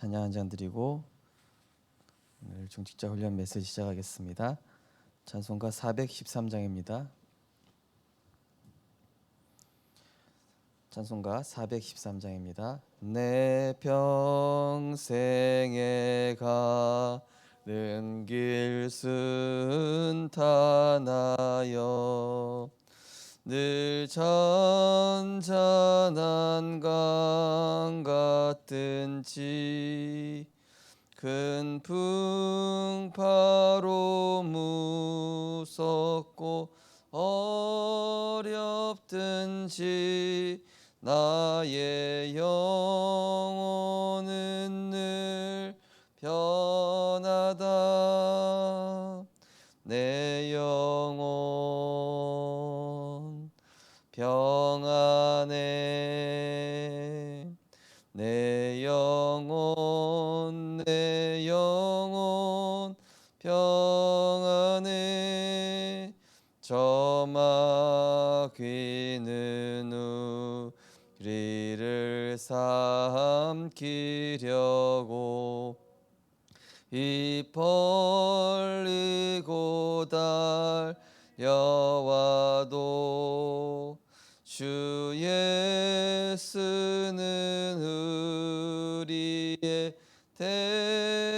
찬양 한 장 드리고 오늘 중직자 훈련 메시지 시작하겠습니다. 찬송가 413장입니다. 찬송가 413장입니다. 내 평생에 가는 길 순탄하여 늘 잔잔한 강 같든지 큰 풍파로 무섭고 어렵든지 나의 영혼은 늘 편하다. 내 영혼 평안해. 내 영혼 평안해. 저 마귀는 우리를 삼키려고 입 벌리고 달려와도 주 예수는 우리의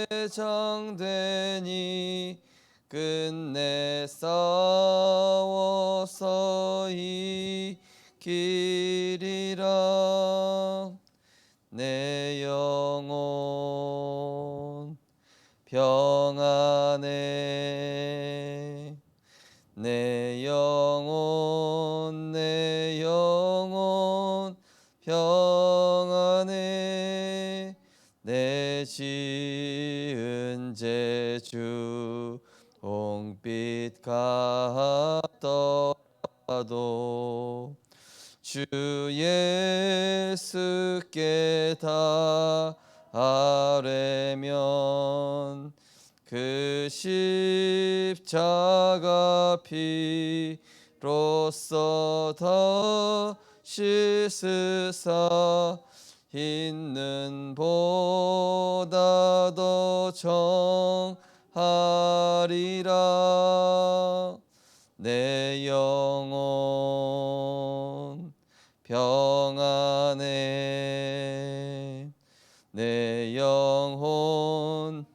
대장되니 끝내 싸워서 이기리라. 내 영혼 평안해. 내 영혼 평안해. 내 지은 죄주 홍빛 같더라도 주 예수께 다 아뢰면 그 십자가 피로써 더 씻으사 있는 보다 더 정하리라. 내 영혼 평안해. 내 영혼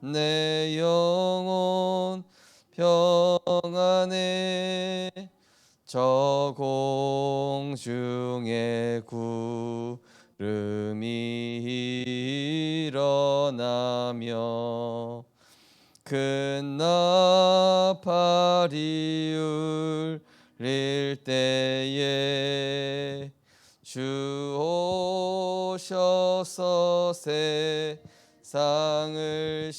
평안해. 저 공중에 구름이 일어나며 큰 나팔이 울릴 때에 주 오셔서 세상을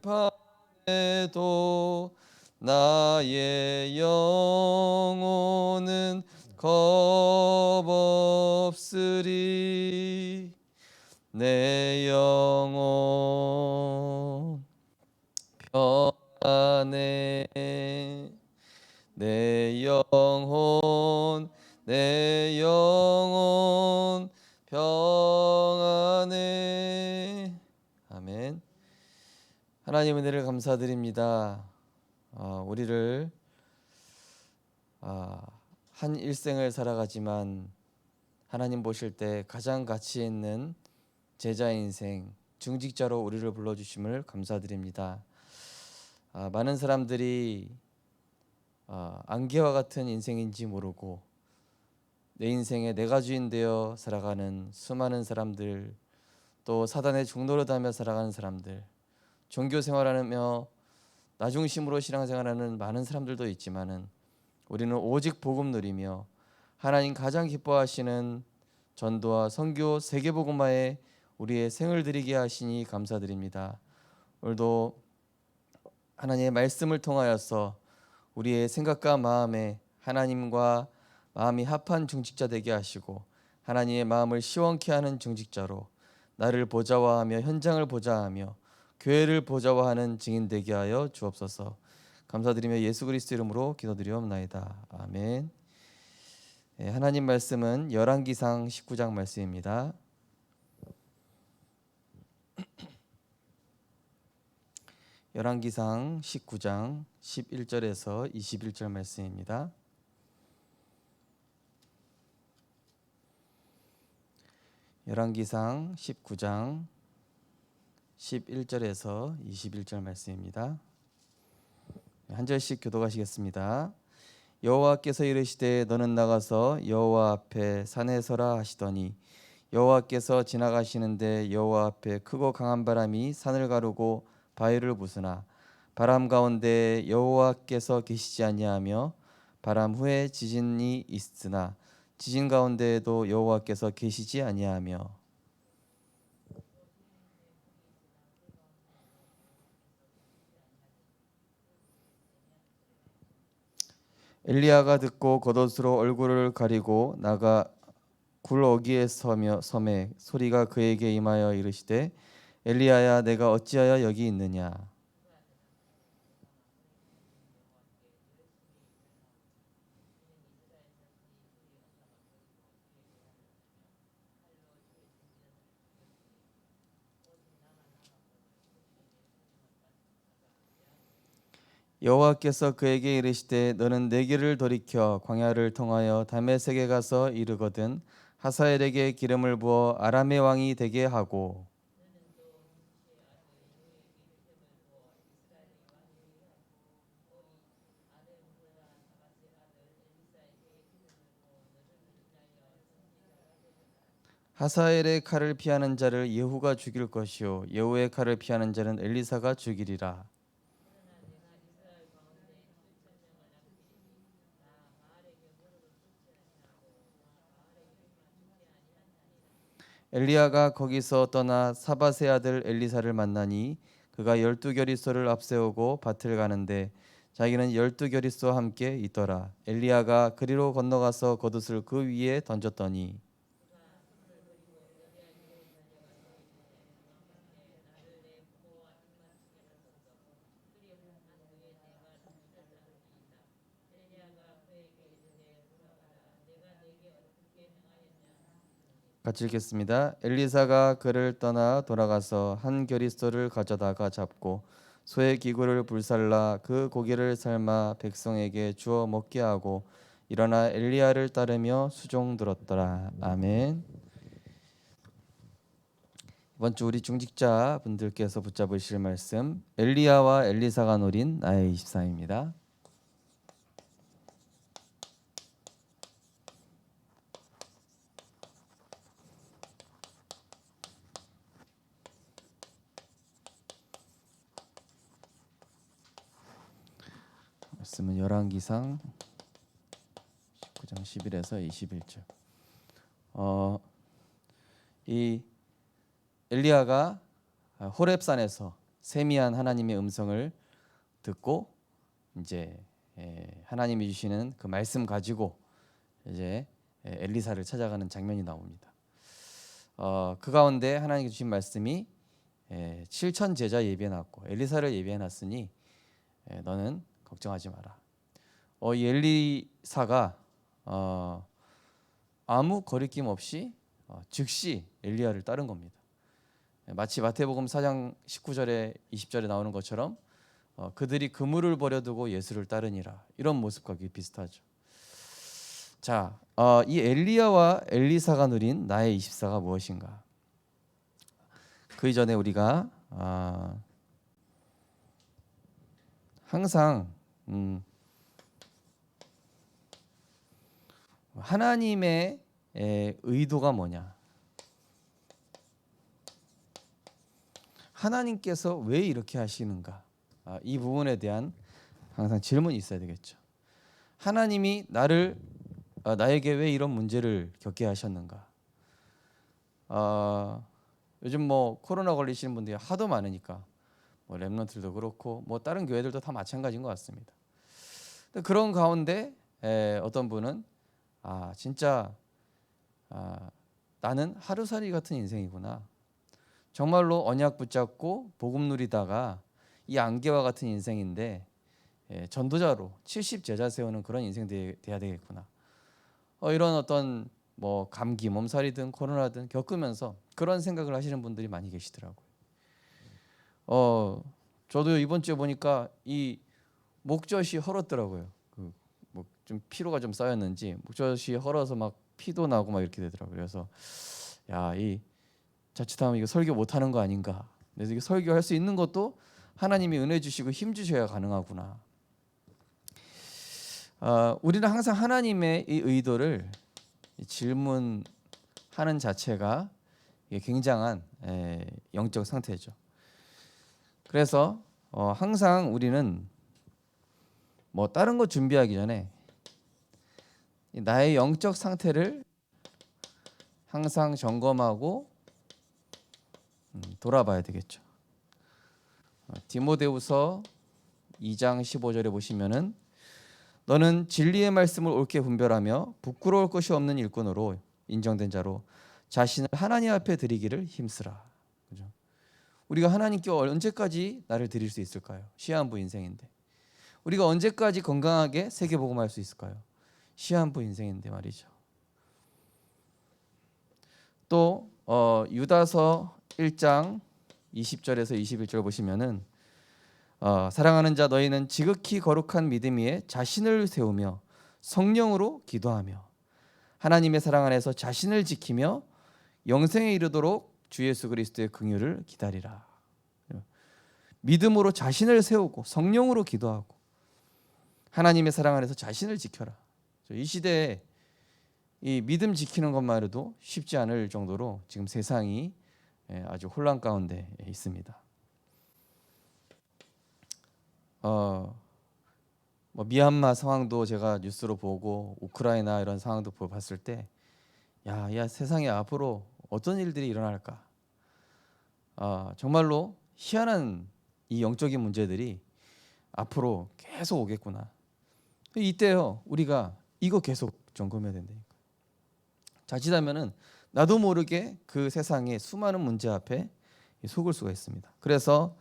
심판해도 나의 영혼은 겁없으리. 내 영혼 평안해. 내 영혼 평안해. 아멘. 하나님 은혜를 감사드립니다. 우리를 한 일생을 살아가지만 하나님 보실 때 가장 가치 있는 제자 인생, 중직자로 우리를 불러주심을 감사드립니다. 많은 사람들이 안개와 같은 인생인지 모르고 내 인생에 내가 주인 되어 살아가는 수많은 사람들, 또 사단의 종로로 다며 살아가는 사람들, 종교 생활하며 나 중심으로 신앙생활하는 많은 사람들도 있지만은 우리는 오직 복음 누리며 하나님 가장 기뻐하시는 전도와 선교 세계복음화에 우리의 생을 드리게 하시니 감사드립니다. 오늘도 하나님의 말씀을 통하여서 우리의 생각과 마음에 하나님과 마음이 합한 중직자 되게 하시고 하나님의 마음을 시원케 하는 중직자로 나를 보좌화하며 현장을 보좌하며 교회를 보좌화하는 증인 되게 하여 주옵소서. 감사드리며 예수 그리스도 이름으로 기도드리옵나이다. 아멘. 하나님 말씀은 열왕기상 19장 말씀입니다. 열왕기상 19장 11절에서 21절 말씀입니다. 열왕기상 19장 11절에서 21절 말씀입니다. 한 절씩 교독하시겠습니다. 여호와께서 이르시되 너는 나가서 여호와 앞에 산에 서라 하시더니 여호와께서 지나가시는데 여호와 앞에 크고 강한 바람이 산을 가르고 바위를 부수나 바람 가운데 여호와께서 계시지 아니하며 바람 후에 지진이 있으나 지진 가운데에도 여호와께서 계시지 아니하며 엘리야가 듣고 겉옷으로 얼굴을 가리고 나가 굴어기에 섬에 소리가 그에게 임하여 이르시되 엘리야야 내가 어찌하여 여기 있느냐. 여호와께서 그에게 이르시되 너는 내 길을 돌이켜 광야를 통하여 다메섹에 가서 이르거든 하사엘에게 기름을 부어 아람의 왕이 되게 하고 하사엘의 칼을 피하는 자를 예후가 죽일 것이요 예후의 칼을 피하는 자는 엘리사가 죽이리라. 엘리야가 거기서 떠나 사밧의 아들 엘리사를 만나니 그가 12겨리소를 앞세우고 밭을 가는데 자기는 12겨리소와 함께 있더라. 엘리야가 그리로 건너가서 겉옷을 그 위에 던졌더니 같이 읽겠습니다. 엘리사가 그를 떠나 돌아가서 한 겨리소를 가져다가 잡고 소의 기구를 불살라 그 고기를 삶아 백성에게 주어 먹게 하고 일어나 엘리야를 따르며 수종 들었더라. 아멘. 이번 주 우리 중직자 분들께서 붙잡으실 말씀 엘리야와 엘리사가 노린 나의 24입니다. 말씀은 열왕기상 19장 11에서 21절. 이 엘리야가 호렙산에서 세미한 하나님의 음성을 듣고 이제 하나님이 주시는 그 말씀 가지고 이제 엘리사를 찾아가는 장면이 나옵니다. 그 가운데 하나님께 주신 말씀이 7천 제자 예비해놨고 엘리사를 예비해놨으니 너는 걱정하지 마라. 이 엘리사가 아무 거리낌 없이 즉시 엘리야를 따른 겁니다. 마치 마태복음 4장 19절에 20절에 나오는 것처럼 그들이 그물을 버려두고 예수를 따르니라 이런 모습과 비슷하죠. 자, 이 엘리야와 엘리사가 누린 나의 24가 무엇인가? 그 이전에 우리가 항상 하나님의 의도가 뭐냐? 하나님께서 왜 이렇게 하시는가? 이 부분에 대한 항상 질문이 있어야 되겠죠. 하나님이 나에게 왜 이런 문제를 겪게 하셨는가? 요즘 뭐 코로나 걸리시는 분들이 하도 많으니까 뭐 렘넌트들도 그렇고 뭐 다른 교회들도 다 마찬가지인 것 같습니다. 그런 가운데 어떤 분은 진짜 나는 하루살이 같은 인생이구나. 정말로 언약 붙잡고 복음 누리다가 이 안개와 같은 인생인데 전도자로 70제자 세우는 그런 인생 돼야 되겠구나. 이런 어떤 뭐 감기, 몸살이든 코로나든 겪으면서 그런 생각을 하시는 분들이 많이 계시더라고요. 저도 이번 주에 보니까 이 목젖이 헐었더라고요. 뭐 좀 피로가 좀 쌓였는지 목젖이 헐어서 막 피도 나고 막 이렇게 되더라고요. 그래서 야, 이 자칫하면 이거 설교 못 하는 거 아닌가. 그래서 이거 설교할 수 있는 것도 하나님이 은혜 주시고 힘 주셔야 가능하구나. 우리는 항상 하나님의 이 의도를 질문하는 자체가 이게 굉장한 영적 상태죠. 그래서 항상 우리는 뭐 다른 거 준비하기 전에 나의 영적 상태를 항상 점검하고 돌아봐야 되겠죠. 디모데후서 2장 15절에 보시면은 너는 진리의 말씀을 옳게 분별하며 부끄러울 것이 없는 일꾼으로 인정된 자로 자신을 하나님 앞에 드리기를 힘쓰라. 그죠? 우리가 하나님께 언제까지 나를 드릴 수 있을까요? 시한부 인생인데. 우리가 언제까지 건강하게 세계복음할 수 있을까요? 시한부 인생인데 말이죠. 또 유다서 1장 20절에서 21절 보시면은 사랑하는 자 너희는 지극히 거룩한 믿음 위에 자신을 세우며 성령으로 기도하며 하나님의 사랑 안에서 자신을 지키며 영생에 이르도록 주 예수 그리스도의 긍휼을 기다리라. 믿음으로 자신을 세우고 성령으로 기도하고 하나님의 사랑 안에서 자신을 지켜라. 이 시대에 이 믿음 지키는 것만 해도 쉽지 않을 정도로 지금 세상이 아주 혼란 가운데 있습니다. 뭐 미얀마 상황도 제가 뉴스로 보고 우크라이나 이런 상황도 봤을 때, 야 세상에 앞으로 어떤 일들이 일어날까? 정말로 희한한 이 영적인 문제들이 앞으로 계속 오겠구나. 이때요 우리가 이거 계속 점검해야 된다니까. 자칫하면은 나도 모르게 그 세상의 수많은 문제 앞에 속을 수가 있습니다. 그래서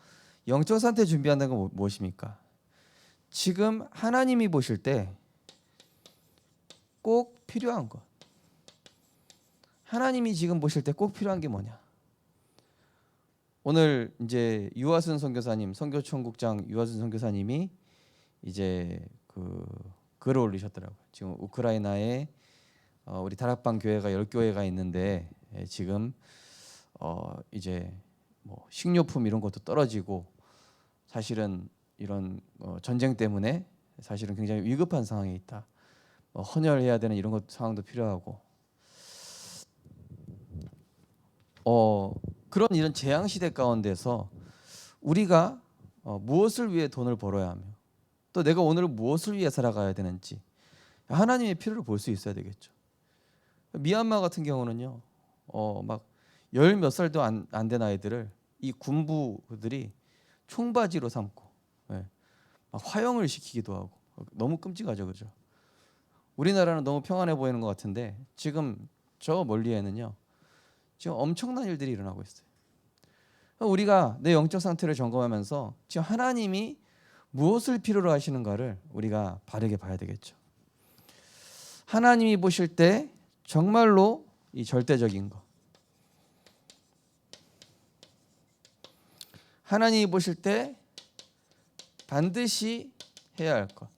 영적 상태 준비한다는 건 무엇입니까? 지금 하나님이 보실 때 꼭 필요한 것. 하나님이 지금 보실 때 꼭 필요한 게 뭐냐? 오늘 이제 유아순 선교사님, 선교총국장 유아순 선교사님이 이제 그 글을 올리셨더라고요. 지금 우크라이나에 우리 다락방 교회가 10교회가 있는데 지금 이제 뭐 식료품 이런 것도 떨어지고 사실은 이런 전쟁 때문에 사실은 굉장히 위급한 상황에 있다. 헌혈해야 되는 이런 것 상황도 필요하고 그런 이런 재앙 시대 가운데서 우리가 무엇을 위해 돈을 벌어야 하며 또 내가 오늘 무엇을 위해 살아가야 되는지 하나님의 필요를 볼 수 있어야 되겠죠. 미얀마 같은 경우는요, 막 열 몇 살도 안 된 아이들을 이 군부들이 총바지로 삼고 막 화형을 시키기도 하고 너무 끔찍하죠, 그죠? 우리나라는 너무 평안해 보이는 것 같은데 지금 저 멀리에는요, 지금 엄청난 일들이 일어나고 있어요. 우리가 내 영적 상태를 점검하면서 지금 하나님이 무엇을 필요로 하시는가를 우리가 바르게 봐야 되겠죠. 하나님이 보실 때 정말로 이 절대적인 것, 하나님이 보실 때 반드시 해야 할 것,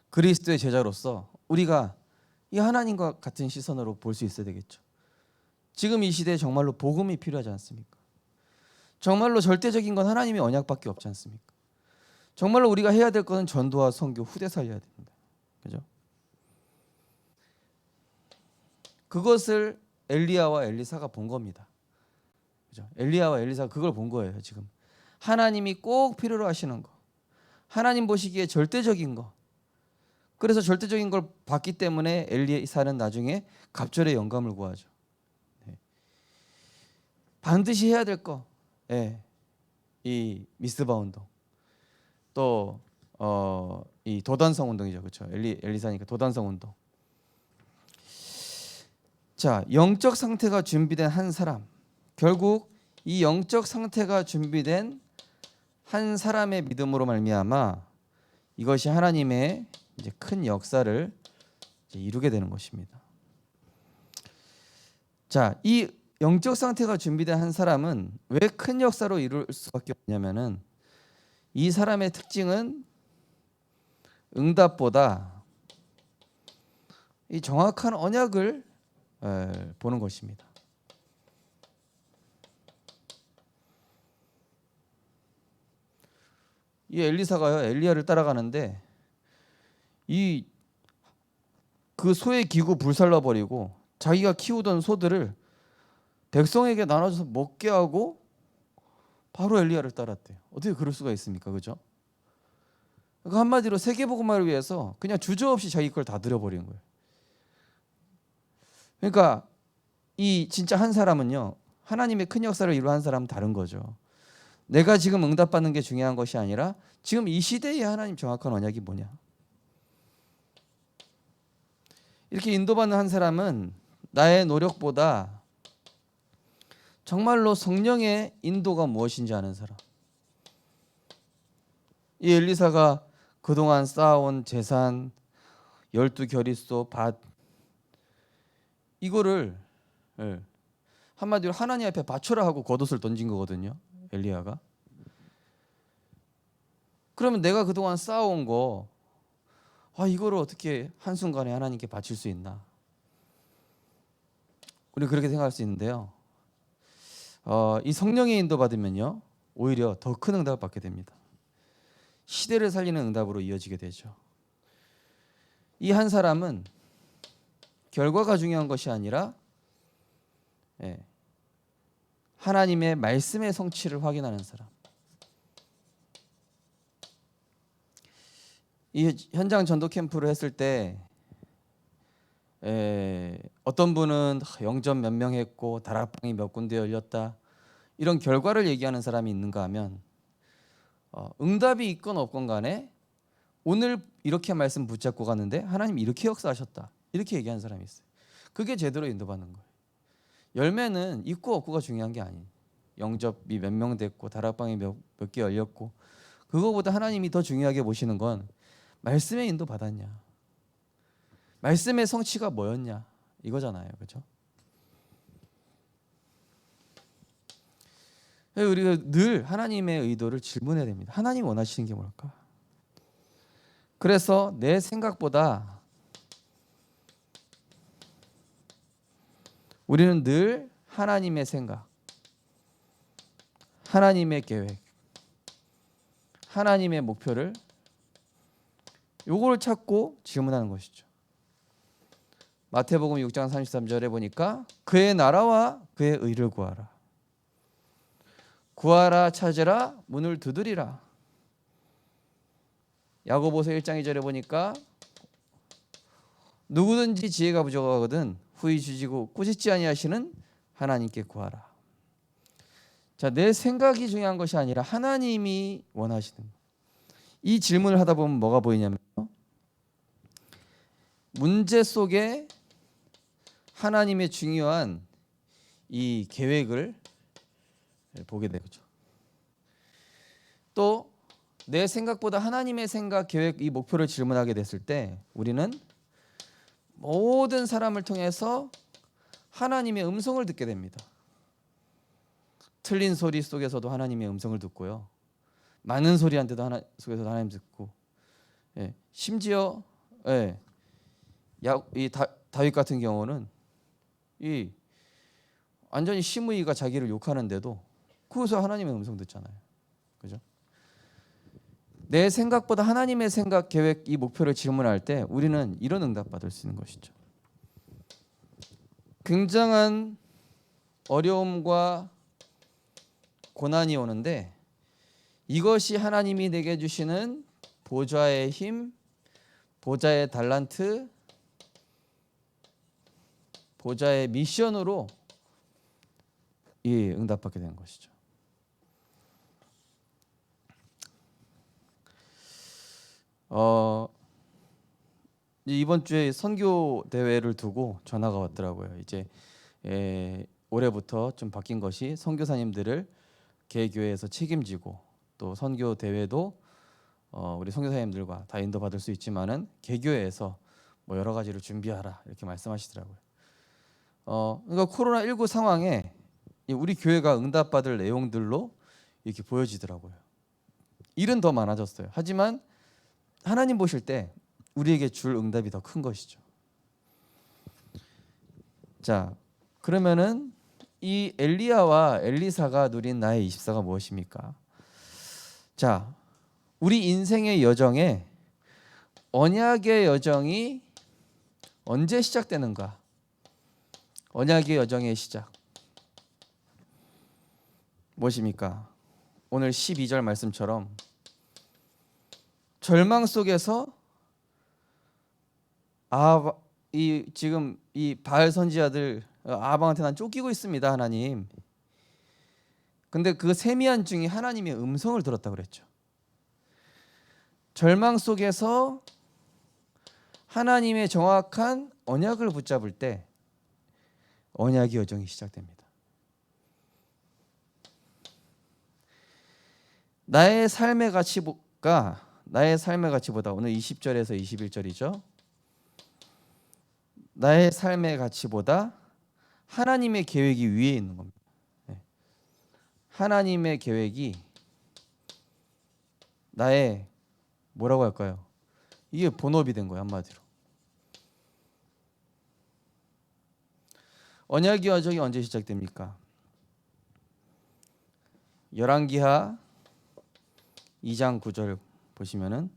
그리스도의 제자로서 우리가 이 하나님과 같은 시선으로 볼 수 있어야 되겠죠. 지금 이 시대에 정말로 복음이 필요하지 않습니까? 정말로 절대적인 건 하나님의 언약밖에 없지 않습니까? 정말로 우리가 해야 될 것은 전도와 선교, 후대 살려야 됩니다. 그죠? 그것을 엘리야와 엘리사가 본 겁니다. 그죠? 엘리야와 엘리사가 그걸 본 거예요. 지금 하나님이 꼭 필요로 하시는 거, 하나님 보시기에 절대적인 거. 그래서 절대적인 걸 봤기 때문에 엘리사는 나중에 갑절의 영감을 구하죠. 반드시 해야 될 거, 이 미스바 운동, 또 이 도단성 운동이죠, 그렇죠? 엘리사니까 도단성 운동. 자, 영적 상태가 준비된 한 사람, 결국 이 영적 상태가 준비된 한 사람의 믿음으로 말미암아 이것이 하나님의 이제 큰 역사를 이제 이루게 되는 것입니다. 자, 이 영적 상태가 준비된 한 사람은 왜 큰 역사로 이룰 수밖에 없냐면은 이 사람의 특징은 응답보다 이 정확한 언약을 보는 것입니다. 이 엘리사가요, 엘리야를 따라가는데 이 그 소의 기구 불살라 버리고 자기가 키우던 소들을 백성에게 나눠줘서 먹게 하고 바로 엘리야를 따랐대요. 어떻게 그럴 수가 있습니까, 그죠? 그러니까 한마디로 세계복음화를 위해서 그냥 주저없이 자기 걸 다 들여버린 거예요. 그러니까 이 진짜 한 사람은요, 하나님의 큰 역사를 이루어 한 사람은 다른 거죠. 내가 지금 응답받는 게 중요한 것이 아니라 지금 이 시대에 하나님 정확한 언약이 뭐냐. 이렇게 인도받는 한 사람은 나의 노력보다 정말로 성령의 인도가 무엇인지 아는 사람. 이 엘리사가 그동안 쌓아온 재산, 12겨릿소, 밭 이거를 한마디로 하나님 앞에 바쳐라 하고 겉옷을 던진 거거든요, 엘리야가. 그러면 내가 그동안 쌓아온 거 이거를 어떻게 한순간에 하나님께 바칠 수 있나? 우리 그렇게 생각할 수 있는데요. 이 성령의 인도 받으면요, 오히려 더 큰 응답을 받게 됩니다. 시대를 살리는 응답으로 이어지게 되죠. 이 한 사람은 결과가 중요한 것이 아니라 하나님의 말씀의 성취를 확인하는 사람. 이 현장 전도 캠프를 했을 때 어떤 분은 영접 몇 명 했고 다락방이 몇 군데 열렸다, 이런 결과를 얘기하는 사람이 있는가 하면 응답이 있건 없건 간에 오늘 이렇게 말씀 붙잡고 갔는데 하나님 이렇게 역사하셨다, 이렇게 얘기하는 사람이 있어요. 그게 제대로 인도받는 거예요. 열매는 있고 없고가 중요한 게 아니에요. 영접이 몇 명 됐고 다락방이 몇 개 열렸고, 그거보다 하나님이 더 중요하게 보시는 건 말씀의 인도 받았냐, 말씀의 성취가 뭐였냐, 이거잖아요, 그렇죠? 우리가 늘 하나님의 의도를 질문해야 됩니다. 하나님 원하시는 게 뭘까? 그래서 내 생각보다 우리는 늘 하나님의 생각, 하나님의 계획, 하나님의 목표를 요거를 찾고 질문하는 것이죠. 마태복음 6장 33절에 보니까 그의 나라와 그의 의를 구하라. 구하라, 찾으라, 문을 두드리라. 야고보서 1장 2절에 보니까 누구든지 지혜가 부족하거든 후히 주시고 꾸짖지 아니하시는 하나님께 구하라. 자, 내 생각이 중요한 것이 아니라 하나님이 원하시는 것. 이 질문을 하다 보면 뭐가 보이냐면 문제 속에 하나님의 중요한 이 계획을 보게 되죠. 또 내 생각보다 하나님의 생각, 계획, 이 목표를 질문하게 됐을 때 우리는 모든 사람을 통해서 하나님의 음성을 듣게 됩니다. 틀린 소리 속에서도 하나님의 음성을 듣고요, 많은 소리한테도 속에서도 하나님 듣고, 심지어 이 다윗 같은 경우는 이 완전히 시므이가 자기를 욕하는데도 그것을 하나님의 음성 듣잖아요, 그죠? 내 생각보다 하나님의 생각, 계획, 이 목표를 질문할 때 우리는 이런 응답 받을 수 있는 것이죠. 굉장한 어려움과 고난이 오는데 이것이 하나님이 내게 주시는 보좌의 힘, 보좌의 달란트, 보좌의 미션으로 이 응답받게 되는 것이죠. 이번 주에 선교 대회를 두고 전화가 왔더라고요. 이제 올해부터 좀 바뀐 것이 선교사님들을 개교회에서 책임지고, 또 선교 대회도 우리 선교사님들과 다 인도받을 수 있지만은 개교회에서 뭐 여러 가지를 준비하라, 이렇게 말씀하시더라고요. 그러니까 코로나19 상황에 우리 교회가 응답받을 내용들로 이렇게 보여지더라고요. 일은 더 많아졌어요. 하지만 하나님 보실 때 우리에게 줄 응답이 더 큰 것이죠. 자, 그러면은 이 엘리야와 엘리사가 누린 나의 24가 무엇입니까? 자, 우리 인생의 여정에 언약의 여정이 언제 시작되는가? 언약의 여정의 시작 무엇입니까? 오늘 12절 말씀처럼 절망 속에서 지금 이 바알 선지자들 아방한테 난 쫓기고 있습니다, 하나님. 근데 그 세미한 중에 하나님의 음성을 들었다 그랬죠. 절망 속에서 하나님의 정확한 언약을 붙잡을 때 언약의 여정이 시작됩니다. 나의 삶의 가치보다 오늘 20절에서 21절이죠. 나의 삶의 가치보다 하나님의 계획이 위에 있는 겁니다. 하나님의 계획이 나의 뭐라고 할까요? 이게 본업이 된 거예요, 한마디로. 언약의 여정이 언제 시작됩니까? 열왕기하 2장 9절 보시면은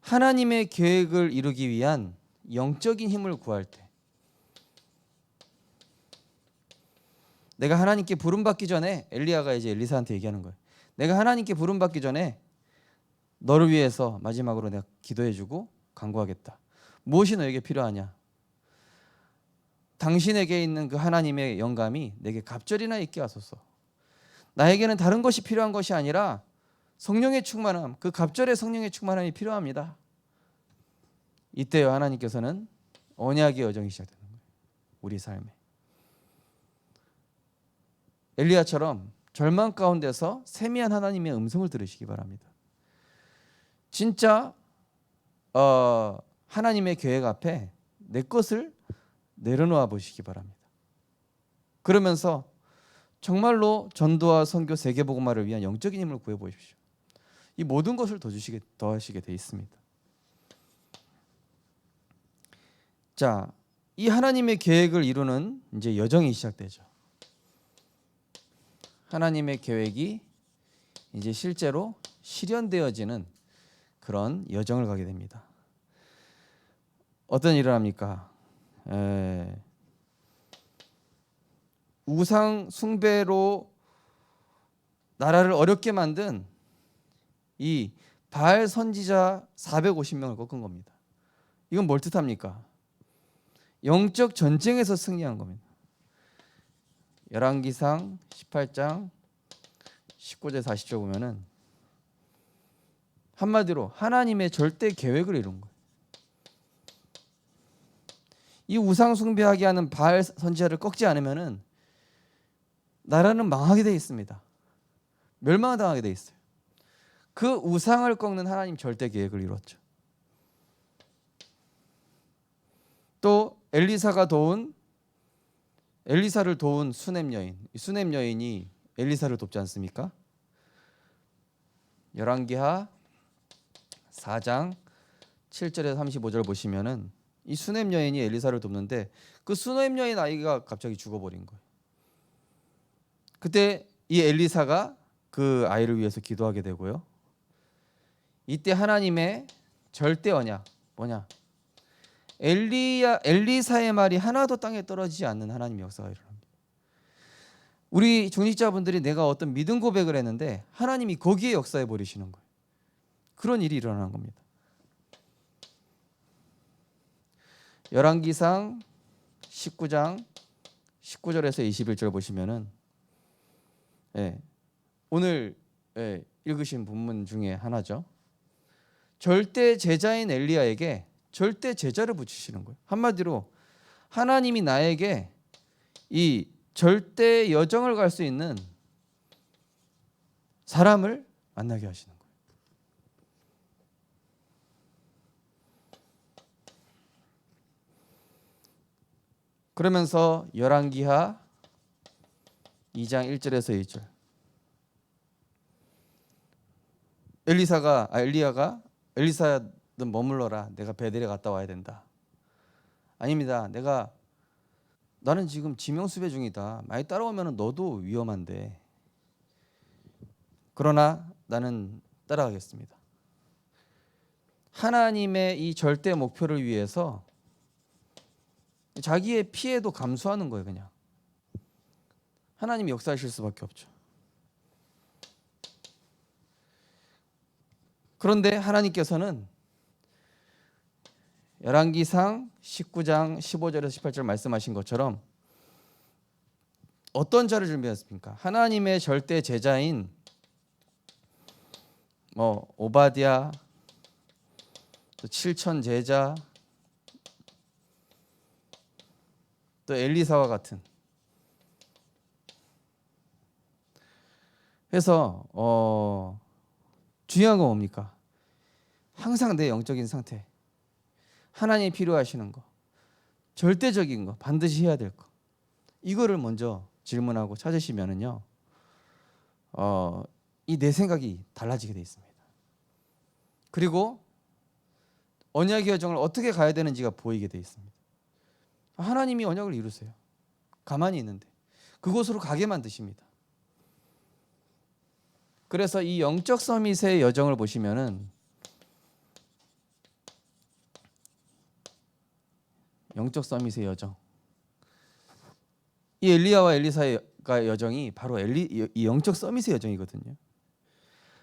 하나님의 계획을 이루기 위한 영적인 힘을 구할 때, 내가 하나님께 부름받기 전에, 엘리야가 이제 엘리사한테 얘기하는 거예요. 내가 하나님께 부름받기 전에 너를 위해서 마지막으로 내가 기도해주고 간구하겠다. 무엇이 너에게 필요하냐? 당신에게 있는 그 하나님의 영감이 내게 갑절이나 있게 하소서. 나에게는 다른 것이 필요한 것이 아니라 성령의 충만함, 그 갑절의 성령의 충만함이 필요합니다. 이때요, 하나님께서는 언약의 여정이 시작되는 거예요, 우리 삶에. 엘리야처럼 절망 가운데서 세미한 하나님의 음성을 들으시기 바랍니다. 진짜 하나님의 계획 앞에 내 것을 내려놓아 보시기 바랍니다. 그러면서 정말로 전도와 선교, 세계복음화를 위한 영적인 힘을 구해 보십시오. 이 모든 것을 더하시게 돼 있습니다. 자, 이 하나님의 계획을 이루는 이제 여정이 시작되죠. 하나님의 계획이 이제 실제로 실현되어지는 그런 여정을 가게 됩니다. 어떤 일을 합니까? 우상 숭배로 나라를 어렵게 만든 이 바알 선지자 450명을 꺾은 겁니다. 이건 뭘 뜻합니까? 영적 전쟁에서 승리한 겁니다. 열왕기상 18장 19절 40절 보면은 한마디로 하나님의 절대 계획을 이룬 거예요. 이 우상 숭배하게 하는 바알 선지자를 꺾지 않으면은 나라는 망하게 돼 있습니다. 멸망당하게 돼 있어요. 그 우상을 꺾는 하나님 절대 계획을 이뤘죠. 또 엘리사를 도운 수넴 여인, 이 수넴 여인이 엘리사를 돕지 않습니까? 열왕기하 4장 7절에서 35절 보시면은 이 수넴 여인이 엘리사를 돕는데 그 수넴 여인 아이가 갑자기 죽어버린 거예요. 그때 이 엘리사가 그 아이를 위해서 기도하게 되고요. 이때 하나님의 절대 언약 뭐냐? 엘리사의 말이 하나도 땅에 떨어지지 않는 하나님의 역사가 일어납니다. 우리 중직자분들이 내가 어떤 믿음 고백을 했는데 하나님이 거기에 역사해 버리시는 거예요. 그런 일이 일어나는 겁니다. 열왕기상 19장 19절에서 21절 보시면은 오늘 읽으신 본문 중에 하나죠. 절대 제자인 엘리야에게 절대 제자를 붙이시는 거예요. 한마디로 하나님이 나에게 이 절대 여정을 갈 수 있는 사람을 만나게 하시는 거예요. 그러면서 열왕기하 2장 1절에서 2절. 엘리야가 엘리사야 너 머물러라. 내가 베델에 갔다 와야 된다. 아닙니다. 나는 지금 지명수배 중이다. 많이 따라오면 너도 위험한데. 그러나 나는 따라가겠습니다. 하나님의 이 절대 목표를 위해서 자기의 피해도 감수하는 거예요. 그냥 하나님이 역사하실 수밖에 없죠. 그런데 하나님께서는 열왕기상 19장 15절에서 18절 말씀하신 것처럼 어떤 자를 준비했습니까? 하나님의 절대 제자인 오바댜, 또 7천 제자, 또 엘리사와 같은. 그래서 중요한 건 뭡니까? 항상 내 영적인 상태, 하나님이 필요하시는 거, 절대적인 거, 반드시 해야 될 거, 이거를 먼저 질문하고 찾으시면은요, 이 내 생각이 달라지게 돼 있습니다. 그리고 언약의 여정을 어떻게 가야 되는지가 보이게 돼 있습니다. 하나님이 언약을 이루세요. 가만히 있는데 그곳으로 가게 만드십니다. 그래서 이 영적 서밋의 여정을 보시면은 영적 서밋의 여정, 이 엘리야와 엘리사의 여정이 바로 이 영적 서밋의 여정이거든요.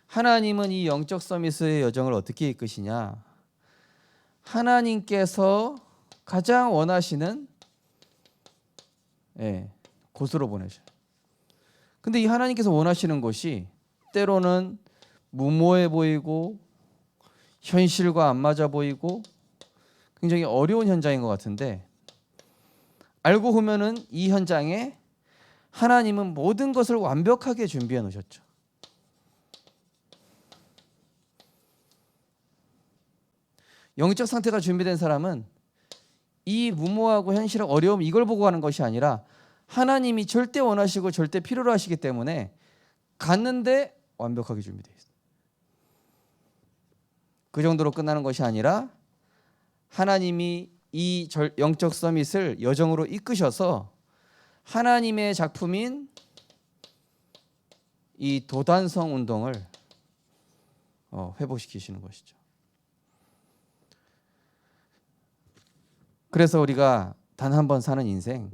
하나님은 이 영적 서밋의 여정을 어떻게 이끄시냐? 하나님께서 가장 원하시는 곳으로 보내셔요. 근데 이 하나님께서 원하시는 곳이 때로는 무모해 보이고 현실과 안 맞아 보이고 굉장히 어려운 현장인 것 같은데, 알고 보면은 이 현장에 하나님은 모든 것을 완벽하게 준비해 놓으셨죠. 영적 상태가 준비된 사람은 이 무모하고 현실의 어려움, 이걸 보고 가는 것이 아니라 하나님이 절대 원하시고 절대 필요로 하시기 때문에 갔는데 완벽하게 준비되어 있어요. 그 정도로 끝나는 것이 아니라 하나님이 이 영적 서밋을 여정으로 이끄셔서 하나님의 작품인 이 도단성 운동을 회복시키시는 것이죠. 그래서 우리가 단 한 번 사는 인생,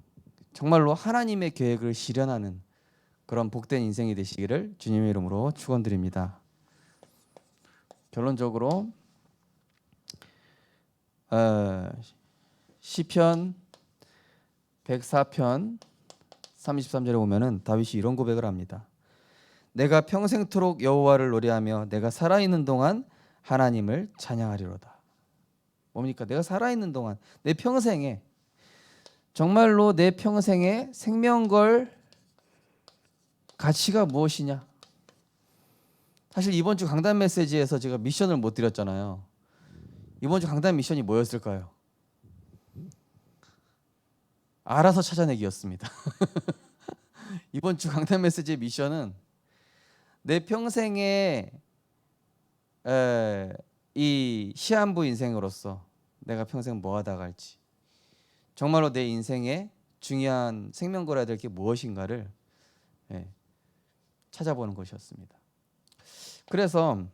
정말로 하나님의 계획을 실현하는 그런 복된 인생이 되시기를 주님의 이름으로 축원드립니다. 결론적으로 시편 104편 33절에 보면은 다윗이 이런 고백을 합니다. 내가 평생토록 여호와를 노래하며 내가 살아있는 동안 하나님을 찬양하리로다. 뭡니까? 내가 살아있는 동안, 내 평생에, 정말로 내 평생에 생명 걸 가치가 무엇이냐? 사실 이번 주 강단 메시지에서 제가 미션을 못 드렸잖아요. 이번 주 강단 미션이 뭐였을까요? 알아서 찾아내기였습니다. 이번 주 강단 메시지의 미션은 내 평생에 이 시한부 인생으로서 내가 평생 뭐 하다 갈지, 정말로 내 인생에 중요한 생명거라야 될 게 무엇인가를 찾아보는 것이었습니다. 그래서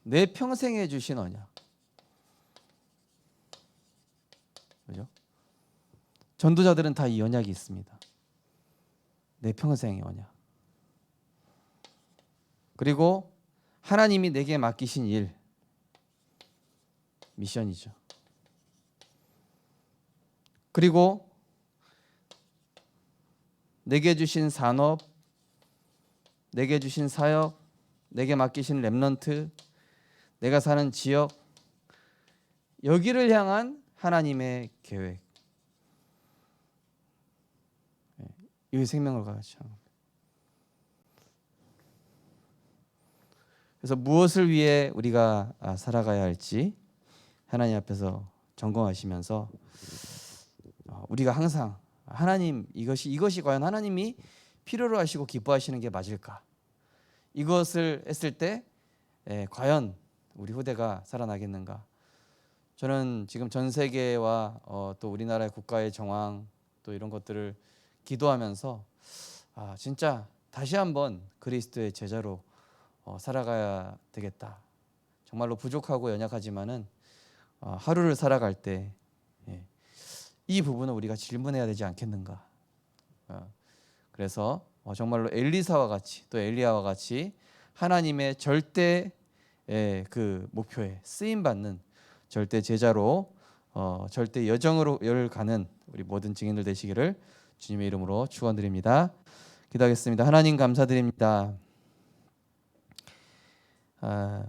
내 평생에 주신 언약, 그죠? 전도자들은 다 이 언약이 있습니다. 내 평생의 언약. 그리고 하나님이 내게 맡기신 일, 미션이죠. 그리고 내게 주신 산업, 내게 주신 사역, 내게 맡기신 렘넌트, 내가 사는 지역, 여기를 향한 하나님의 계획, 이 생명을 가르쳐. 그래서 무엇을 위해 우리가 살아가야 할지 하나님 앞에서 점검하시면서 우리가 항상 하나님, 이것이 과연 하나님이 필요로 하시고 기뻐하시는 게 맞을까? 이것을 했을 때 과연 우리 후대가 살아나겠는가? 저는 지금 전 세계와 또 우리나라의 국가의 정황 또 이런 것들을 기도하면서 진짜 다시 한번 그리스도의 제자로 살아가야 되겠다. 정말로 부족하고 연약하지만은 하루를 살아갈 때 이 부분을 우리가 질문해야 되지 않겠는가? 그래서 정말로 엘리사와 같이 또 엘리야와 같이 하나님의 절대 그 목표에 쓰임 받는 절대 제자로 절대 여정으로 가는 우리 모든 증인들 되시기를 주님의 이름으로 축원드립니다. 기도하겠습니다. 하나님 감사드립니다.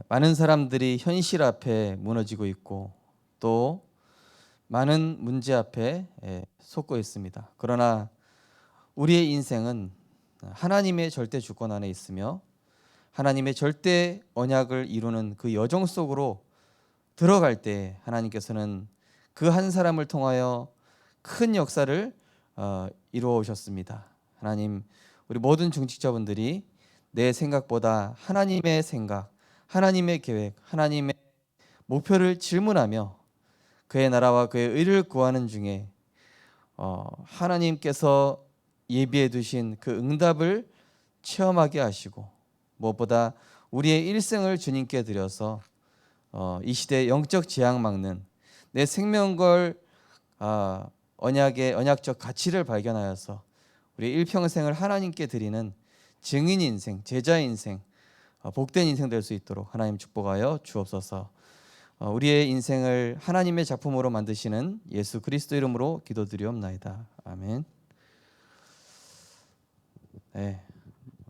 많은 사람들이 현실 앞에 무너지고 있고 또 많은 문제 앞에 솟고 있습니다. 그러나 우리의 인생은 하나님의 절대 주권 안에 있으며 하나님의 절대 언약을 이루는 그 여정 속으로 들어갈 때 하나님께서는 그 한 사람을 통하여 큰 역사를 이루어 오셨습니다. 하나님, 우리 모든 중직자분들이 내 생각보다 하나님의 생각, 하나님의 계획, 하나님의 목표를 질문하며 그의 나라와 그의 의를 구하는 중에 하나님께서 예비해 두신 그 응답을 체험하게 하시고 무엇보다 우리의 일생을 주님께 드려서 이 시대의 영적 재앙 막는 내 생명 걸 언약적 가치를 발견하여서 우리 일평생을 하나님께 드리는 증인 인생, 제자 인생, 복된 인생 될 수 있도록 하나님 축복하여 주옵소서. 우리의 인생을 하나님의 작품으로 만드시는 예수 그리스도 이름으로 기도드리옵나이다. 아멘. 네,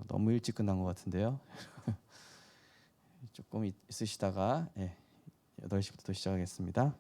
너무 일찍 끝난 것 같은데요. 조금 있으시다가 8시부터 또 시작하겠습니다.